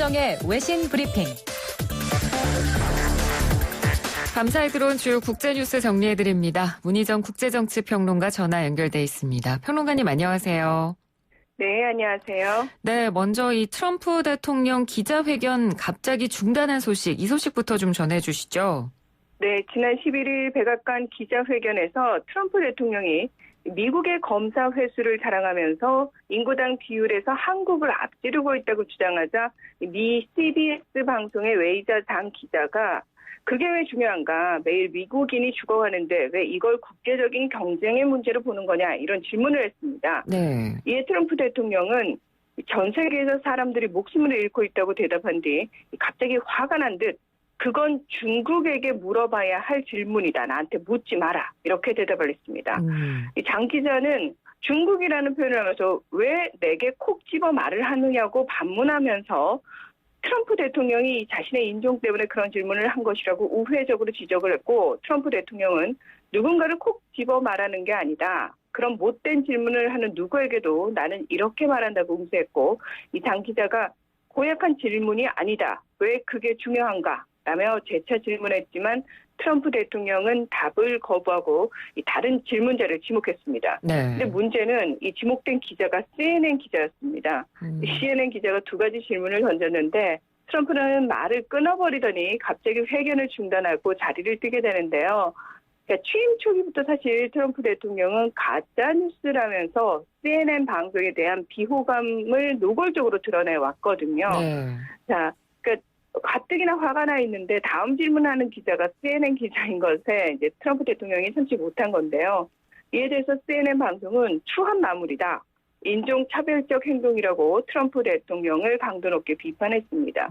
문희정의 외신 브리핑. 밤사이 들어온 주요 국제뉴스 정리해드립니다. 문희정 국제정치평론가 전화 연결돼 있습니다. 평론가님 안녕하세요. 네, 안녕하세요. 네, 먼저 이 트럼프 대통령 기자회견 갑자기 중단한 소식, 이 소식부터 좀 전해주시죠. 네, 지난 11일 백악관 기자회견에서 트럼프 대통령이 미국의 검사 횟수를 자랑하면서 인구당 비율에서 한국을 앞지르고 있다고 주장하자 미 CBS 방송의 웨이저 당 기자가 그게 왜 중요한가? 매일 미국인이 죽어가는데 왜 이걸 국제적인 경쟁의 문제로 보는 거냐? 이런 질문을 했습니다. 네. 이에 트럼프 대통령은 전 세계에서 사람들이 목숨을 잃고 있다고 대답한 뒤 갑자기 화가 난 듯 그건 중국에게 물어봐야 할 질문이다. 나한테 묻지 마라. 이렇게 대답을 했습니다. 이 장 기자는 중국이라는 표현을 하면서 왜 내게 콕 집어 말을 하느냐고 반문하면서 트럼프 대통령이 자신의 인종 때문에 그런 질문을 한 것이라고 우회적으로 지적을 했고, 트럼프 대통령은 누군가를 콕 집어 말하는 게 아니다. 그런 못된 질문을 하는 누구에게도 나는 이렇게 말한다고 응수했고, 이 장 기자가 고약한 질문이 아니다. 왜 그게 중요한가? 라며 재차 질문했지만 트럼프 대통령은 답을 거부하고 다른 질문자를 지목했습니다. 네. 근데 문제는 이 지목된 기자가 CNN 기자였습니다. CNN 기자가 두 가지 질문을 던졌는데 트럼프는 말을 끊어버리더니 갑자기 회견을 중단하고 자리를 뜨게 되는데요. 그러니까 취임 초기부터 사실 트럼프 대통령은 가짜뉴스라면서 CNN 방송에 대한 비호감을 노골적으로 드러내왔거든요. 네. 자, 그러니까 가뜩이나 화가 나 있는데 다음 질문하는 기자가 CNN 기자인 것에 이제 트럼프 대통령이 참지 못한 건데요. 이에 대해서 CNN 방송은 추한 마무리다. 인종차별적 행동이라고 트럼프 대통령을 강도 높게 비판했습니다.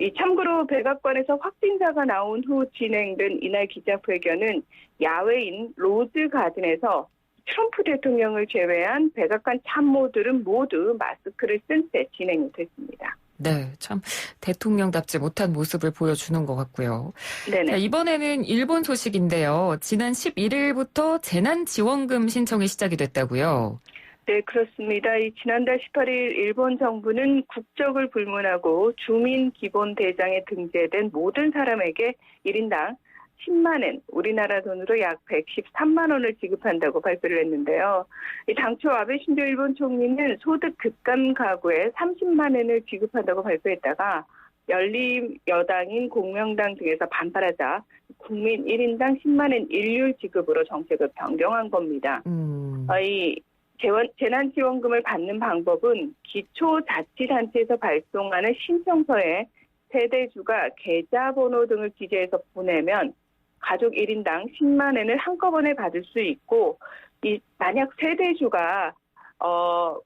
이 참고로 백악관에서 확진자가 나온 후 진행된 이날 기자회견은 야외인 로즈 가든에서 트럼프 대통령을 제외한 백악관 참모들은 모두 마스크를 쓴 채 진행이 됐습니다. 네, 참 대통령답지 못한 모습을 보여주는 것 같고요. 네네. 자, 이번에는 일본 소식인데요. 지난 11일부터 재난지원금 신청이 시작이 됐다고요. 네, 그렇습니다. 지난달 18일 일본 정부는 국적을 불문하고 주민기본대장에 등재된 모든 사람에게 1인당 10만 엔, 우리나라 돈으로 약 113만 원을 지급한다고 발표를 했는데요. 당초 아베 신조 일본 총리는 소득 급감 가구에 30만 엔을 지급한다고 발표했다가 열린 여당인 공명당 등에서 반발하자 국민 1인당 10만 엔 일률 지급으로 정책을 변경한 겁니다. 이 재난지원금을 받는 방법은 기초자치단체에서 발송하는 신청서에 세대주가 계좌번호 등을 기재해서 보내면 가족 1인당 10만 엔을 한꺼번에 받을 수 있고, 만약 세대주가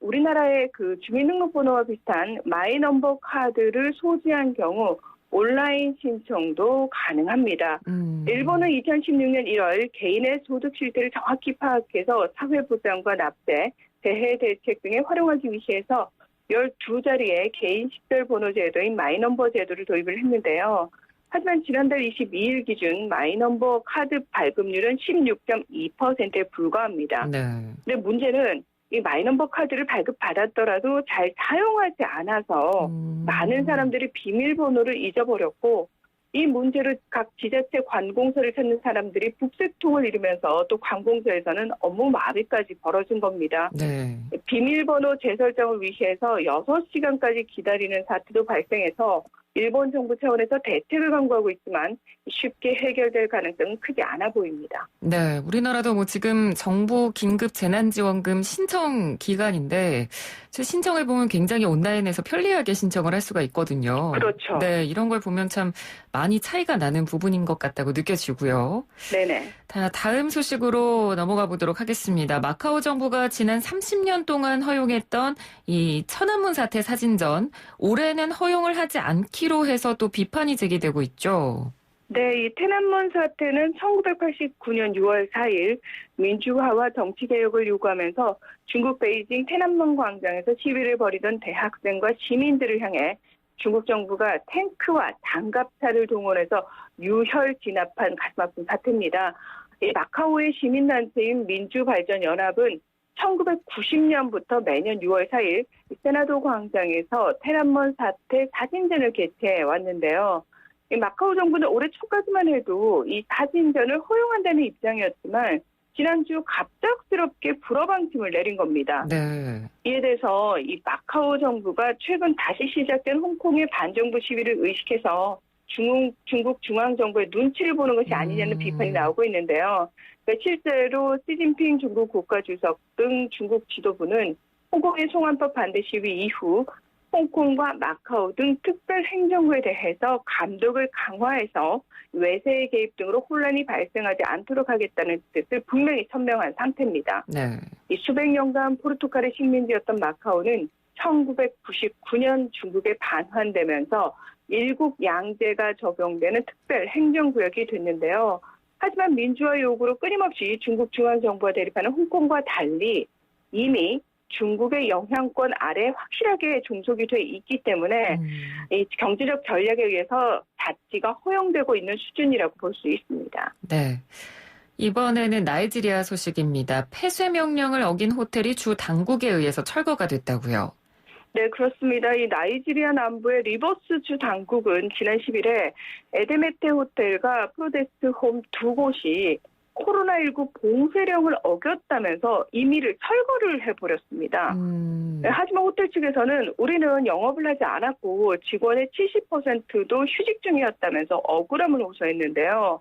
우리나라의 그 주민등록번호와 비슷한 마이넘버 카드를 소지한 경우 온라인 신청도 가능합니다. 일본은 2016년 1월 개인의 소득 실태를 정확히 파악해서 사회보장과 납세, 재해 대책 등에 활용하기 위해서 12자리의 개인 식별번호 제도인 마이넘버 제도를 도입을 했는데요. 하지만 지난달 22일 기준 마이넘버 카드 발급률은 16.2%에 불과합니다. 네. 근데 문제는 이 마이넘버 카드를 발급받았더라도 잘 사용하지 않아서 많은 사람들이 비밀번호를 잊어버렸고, 이 문제로 각 지자체 관공서를 찾는 사람들이 북새통을 이루면서 또 관공서에서는 업무 마비까지 벌어진 겁니다. 네. 비밀번호 재설정을 위해서 6시간까지 기다리는 사태도 발생해서 일본 정부 차원에서 대책을 강구하고 있지만 쉽게 해결될 가능성은 크지 않아 보입니다. 네, 우리나라도 뭐 지금 정부 긴급 재난지원금 신청 기간인데 신청을 보면 굉장히 온라인에서 편리하게 신청을 할 수가 있거든요. 그렇죠. 네, 이런 걸 보면 참 많이 차이가 나는 부분인 것 같다고 느껴지고요. 네네. 다음 소식으로 넘어가 보도록 하겠습니다. 마카오 정부가 지난 30년 동안 허용했던 이 천안문 사태 사진전, 올해는 허용을 하지 않기로 해서 또 비판이 제기되고 있죠. 네, 이天安문 사태는 1989년 6월 4일 민주화와 정치개혁을 요구하면서 중국 베이징天安문 광장에서 시위를 벌이던 대학생과 시민들을 향해 중국 정부가 탱크와 장갑차를 동원해서 유혈 진압한 가슴 아픈 사태입니다. 이 마카오의 시민단체인 민주발전연합은 1990년부터 매년 6월 4일 세나도 광장에서天安門 사태 사진전을 개최해 왔는데요. 이 마카오 정부는 올해 초까지만 해도 이 사진전을 허용한다는 입장이었지만 지난주 갑작스럽게 불허 방침을 내린 겁니다. 네. 이에 대해서 이 마카오 정부가 최근 다시 시작된 홍콩의 반정부 시위를 의식해서 중국 중앙정부의 눈치를 보는 것이 아니냐는 비판이 나오고 있는데요. 그러니까 실제로 시진핑 중국 국가주석 등 중국 지도부는 홍콩의 송환법 반대 시위 이후 홍콩과 마카오 등 특별 행정부에 대해서 감독을 강화해서 외세의 개입 등으로 혼란이 발생하지 않도록 하겠다는 뜻을 분명히 천명한 상태입니다. 네. 이 수백 년간 포르투갈의 식민지였던 마카오는 1999년 중국에 반환되면서 일국 양제가 적용되는 특별 행정구역이 됐는데요. 하지만 민주화 요구로 끊임없이 중국 중앙정부와 대립하는 홍콩과 달리 이미 중국의 영향권 아래 확실하게 종속이 돼 있기 때문에 이 경제적 전략에 의해서 자치가 허용되고 있는 수준이라고 볼 수 있습니다. 네. 이번에는 나이지리아 소식입니다. 폐쇄 명령을 어긴 호텔이 주 당국에 의해서 철거가 됐다고요. 네, 그렇습니다. 이 나이지리아 남부의 리버스 주 당국은 지난 10일에 에데메테 호텔과 프로데스트 홈 두 곳이 코로나19 봉쇄령을 어겼다면서 임의를 철거를 해버렸습니다. 하지만 호텔 측에서는 우리는 영업을 하지 않았고 직원의 70%도 휴직 중이었다면서 억울함을 호소했는데요.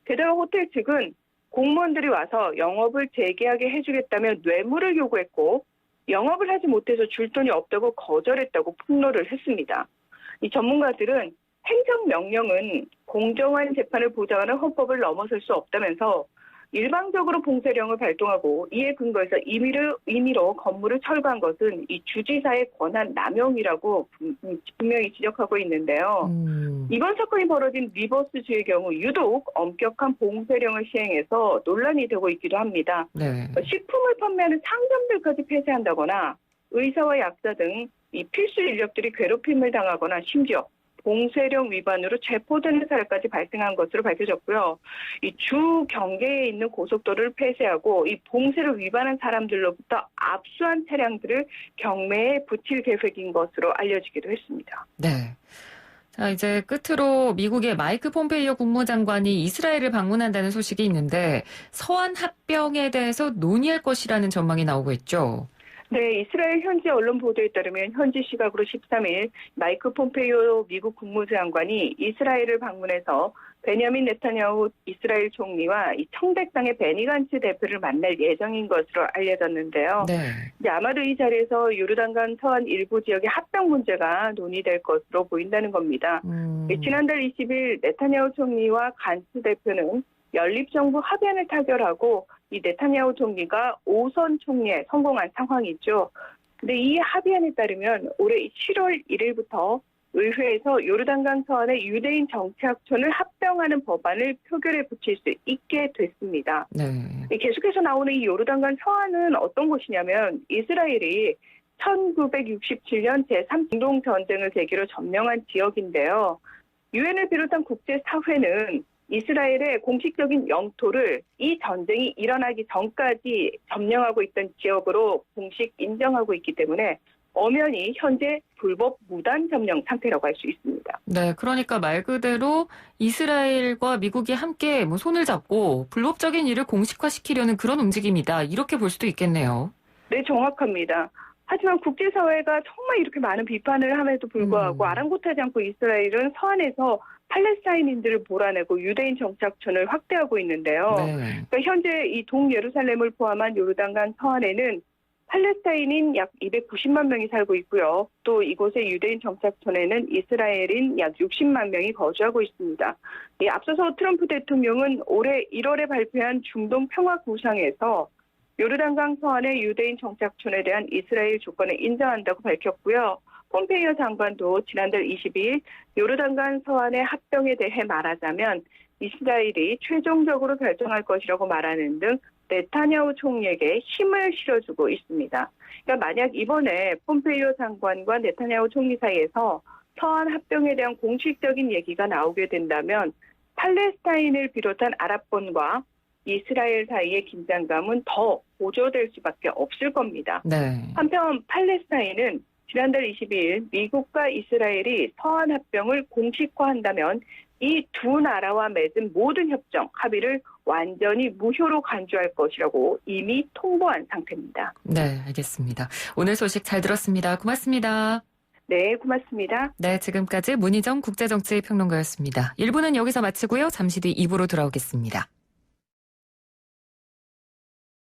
게다가 호텔 측은 공무원들이 와서 영업을 재개하게 해주겠다며 뇌물을 요구했고 영업을 하지 못해서 줄 돈이 없다고 거절했다고 폭로를 했습니다. 이 전문가들은 행정명령은 공정한 재판을 보장하는 헌법을 넘어설 수 없다면서 일방적으로 봉쇄령을 발동하고 이에 근거해서 임의로 건물을 철거한 것은 이 주지사의 권한 남용이라고 분명히 지적하고 있는데요. 이번 사건이 벌어진 리버스주의 경우 유독 엄격한 봉쇄령을 시행해서 논란이 되고 있기도 합니다. 네. 식품을 판매하는 상점들까지 폐쇄한다거나 의사와 약사 등 이 필수 인력들이 괴롭힘을 당하거나 심지어 봉쇄령 위반으로 체포되는 사례까지 발생한 것으로 밝혀졌고요. 이 주 경계에 있는 고속도로를 폐쇄하고 이 봉쇄를 위반한 사람들로부터 압수한 차량들을 경매에 붙일 계획인 것으로 알려지기도 했습니다. 네. 자, 이제 끝으로 미국의 마이크 폼페이오 국무장관이 이스라엘을 방문한다는 소식이 있는데 서한 합병에 대해서 논의할 것이라는 전망이 나오고 있죠. 네, 이스라엘 현지 언론 보도에 따르면 현지 시각으로 13일 마이크 폼페이오 미국 국무장관이 이스라엘을 방문해서 베냐민 네타냐후 이스라엘 총리와 이 청백당의 베니 간츠 대표를 만날 예정인 것으로 알려졌는데요. 네. 이제 아마도 이 자리에서 요르단강 서한 일부 지역의 합병 문제가 논의될 것으로 보인다는 겁니다. 지난달 20일 네타냐후 총리와 간츠 대표는 연립정부 합의안을 타결하고 이 네타냐후 총리가 5선 총리에 성공한 상황이죠. 근데 이 합의안에 따르면 올해 7월 1일부터 의회에서 요르단강 서안의 유대인 정착촌을 합병하는 법안을 표결에 붙일 수 있게 됐습니다. 네. 계속해서 나오는 이 요르단강 서안은 어떤 곳이냐면 이스라엘이 1967년 제3중동 전쟁을 계기로 점령한 지역인데요. 유엔을 비롯한 국제사회는 이스라엘의 공식적인 영토를 이 전쟁이 일어나기 전까지 점령하고 있던 지역으로 공식 인정하고 있기 때문에 엄연히 현재 불법 무단 점령 상태라고 할 수 있습니다. 네, 그러니까 말 그대로 이스라엘과 미국이 함께 손을 잡고 불법적인 일을 공식화시키려는 그런 움직임이다. 이렇게 볼 수도 있겠네요. 네, 정확합니다. 하지만 국제사회가 정말 이렇게 많은 비판을 함에도 불구하고 아랑곳하지 않고 이스라엘은 서안에서 팔레스타인인들을 몰아내고 유대인 정착촌을 확대하고 있는데요. 네. 그러니까 현재 이 동예루살렘을 포함한 요르단강 서안에는 팔레스타인인 약 290만 명이 살고 있고요. 또 이곳의 유대인 정착촌에는 이스라엘인 약 60만 명이 거주하고 있습니다. 앞서서 트럼프 대통령은 올해 1월에 발표한 중동 평화 구상에서 요르단강 서안의 유대인 정착촌에 대한 이스라엘 조건을 인정한다고 밝혔고요. 폼페이오 장관도 지난달 22일 요르단강 서안의 합병에 대해 말하자면 이스라엘이 최종적으로 결정할 것이라고 말하는 등 네타냐후 총리에게 힘을 실어주고 있습니다. 그러니까 만약 이번에 폼페이오 장관과 네타냐후 총리 사이에서 서안 합병에 대한 공식적인 얘기가 나오게 된다면 팔레스타인을 비롯한 아랍권과 이스라엘 사이의 긴장감은 더 고조될 수밖에 없을 겁니다. 네. 한편 팔레스타인은 지난달 22일 미국과 이스라엘이 서한 합병을 공식화한다면 이 두 나라와 맺은 모든 협정 합의를 완전히 무효로 간주할 것이라고 이미 통보한 상태입니다. 네, 알겠습니다. 오늘 소식 잘 들었습니다. 고맙습니다. 네, 고맙습니다. 네, 지금까지 문희정 국제정치평론가였습니다. 1부는 여기서 마치고요. 잠시 뒤 2부로 돌아오겠습니다.